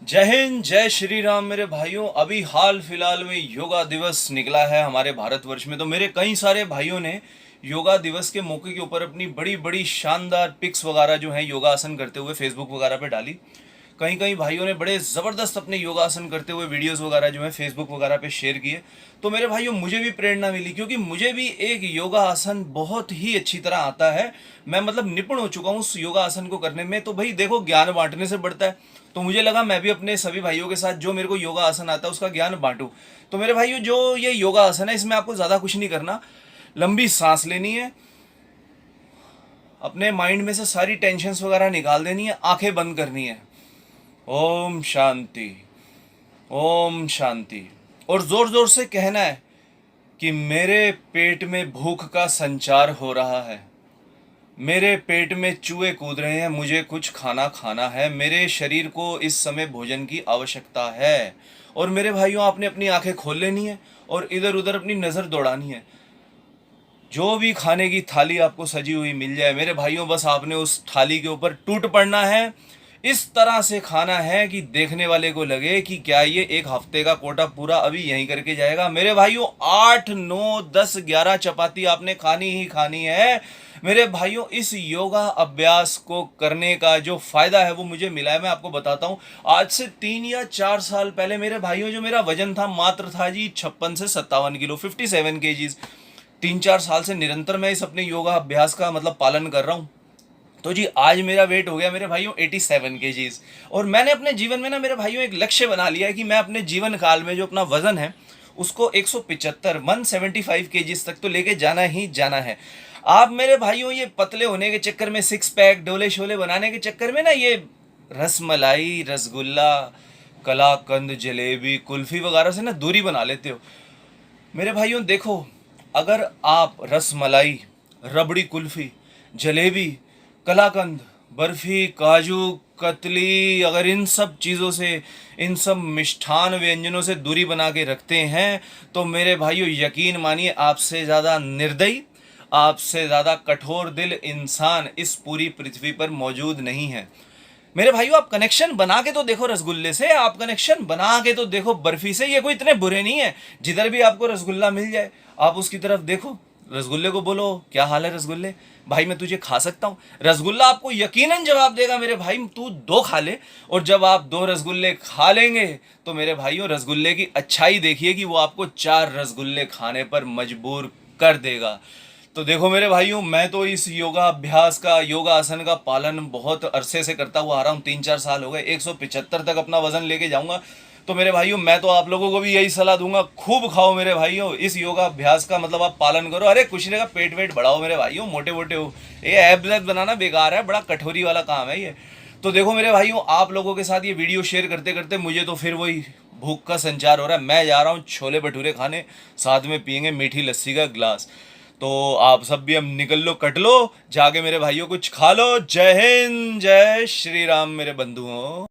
जय हिंद, जय श्री राम मेरे भाइयों। अभी हाल फिलहाल में योगा दिवस निकला है हमारे भारतवर्ष में। तो मेरे कई सारे भाइयों ने योगा दिवस के मौके के ऊपर अपनी बड़ी बड़ी शानदार पिक्स वगैरह जो है योगासन करते हुए फेसबुक वगैरह पे डाली। कई कई भाइयों ने बड़े ज़बरदस्त अपने योगासन करते हुए वीडियोस वगैरह जो है फेसबुक वगैरह पे शेयर किए। तो मेरे भाइयों मुझे भी प्रेरणा मिली, क्योंकि मुझे भी एक योगा आसन बहुत ही अच्छी तरह आता है। मैं मतलब निपुण हो चुका हूँ उस योगा आसन को करने में। तो भाई देखो, ज्ञान बांटने से बढ़ता है। तो मुझे लगा मैं भी अपने सभी भाइयों के साथ जो मेरे को योगा आसन आता है उसका ज्ञान बांटूं। तो मेरे भाइयों, जो ये योगा आसन है इसमें आपको ज़्यादा कुछ नहीं करना। लंबी सांस लेनी है, अपने माइंड में से सारी टेंशन्स वगैरह निकाल देनी है, आंखें बंद करनी है। ओम शांति, ओम शांति। और जोर जोर से कहना है कि मेरे पेट में भूख का संचार हो रहा है, मेरे पेट में चूहे कूद रहे हैं, मुझे कुछ खाना खाना है, मेरे शरीर को इस समय भोजन की आवश्यकता है। और मेरे भाइयों, आपने अपनी आंखें खोल लेनी है और इधर उधर अपनी नज़र दौड़ानी है। जो भी खाने की थाली आपको सजी हुई मिल जाए मेरे भाइयों, बस आपने उस थाली के ऊपर टूट पड़ना है। इस तरह से खाना है कि देखने वाले को लगे कि क्या ये एक हफ्ते का कोटा पूरा अभी यहीं करके जाएगा। मेरे भाइयों, 8 9 10 11 चपाती आपने खानी ही खानी है। मेरे भाइयों, इस योगा अभ्यास को करने का जो फायदा है वो मुझे मिला है, मैं आपको बताता हूँ। आज से 3 या 4 साल पहले मेरे भाइयों, जो मेरा वजन था मात्र था जी 56 से 57 किलो, 57 kgs। 3 4 साल से निरंतर मैं इस अपने योगा अभ्यास का मतलब पालन कर रहा हूँ। तो जी आज मेरा वेट हो गया मेरे भाइयों 87 kgs। और मैंने अपने जीवन में ना मेरे भाइयों एक लक्ष्य बना लिया है कि मैं अपने जीवन काल में जो अपना वजन है उसको 175 तक तो लेके जाना ही जाना है। आप मेरे भाइयों, ये पतले होने के चक्कर में, सिक्स पैक डोले शोले बनाने के चक्कर में ना, ये रसमलाई, रसगुल्ला, कलाकंद, जलेबी, कुल्फी वगैरह से ना दूरी बना लेते हो। मेरे भाइयों देखो, अगर आप रसमलाई, रबड़ी कुल्फी, जलेबी, कलाकंद, बर्फी, काजू कतली, अगर इन सब चीज़ों से, इन सब मिष्ठान व्यंजनों से दूरी बना के रखते हैं, तो मेरे भाइयों यकीन मानिए, आपसे ज़्यादा निर्दयी, आपसे ज़्यादा कठोर दिल इंसान इस पूरी पृथ्वी पर मौजूद नहीं है। मेरे भाइयों, आप कनेक्शन बना के तो देखो रसगुल्ले से, आप कनेक्शन बना के तो देखो बर्फी से। ये कोई इतने बुरे नहीं है। जिधर भी आपको रसगुल्ला मिल जाए आप उसकी तरफ देखो, रसगुल्ले को बोलो, क्या हाल है रसगुल्ले, भाई मैं तुझे खा सकता हूँ। रसगुल्ला आपको यकीनन जवाब देगा, मेरे भाई तू दो खा ले। और जब आप दो रसगुल्ले खा लेंगे तो मेरे भाइयों, रसगुल्ले की अच्छाई देखिए कि वो आपको 4 रसगुल्ले खाने पर मजबूर कर देगा। तो देखो मेरे भाइयों, मैं तो इस योगा अभ्यास का, योगा आसन का पालन बहुत अरसे से करता हुआ आ रहा हूँ। 3 4 साल हो गए, 175 तक अपना वजन लेके जाऊंगा। तो मेरे भाइयों, मैं तो आप लोगों को भी यही सलाह दूंगा, खूब खाओ मेरे भाइयों, इस योगा अभ्यास का मतलब आप पालन करो। अरे कुछ नहीं का पेट वेट बढ़ाओ मेरे भाइयों, मोटे मोटे हो। ये एब्स बनाना बेकार है, बड़ा कठोरी वाला काम है ये। तो देखो मेरे भाइयों, आप लोगों के साथ ये वीडियो शेयर करते करते मुझे तो फिर वही भूख का संचार हो रहा है। मैं जा रहा हूँ छोले भटूरे खाने, साथ में पियेंगे मीठी लस्सी का गिलास। तो आप सब भी अब निकल लो, कट लो, जाके मेरे भाइयों कुछ खा लो। जय हिंद, जय श्री राम मेरे बंधुओं।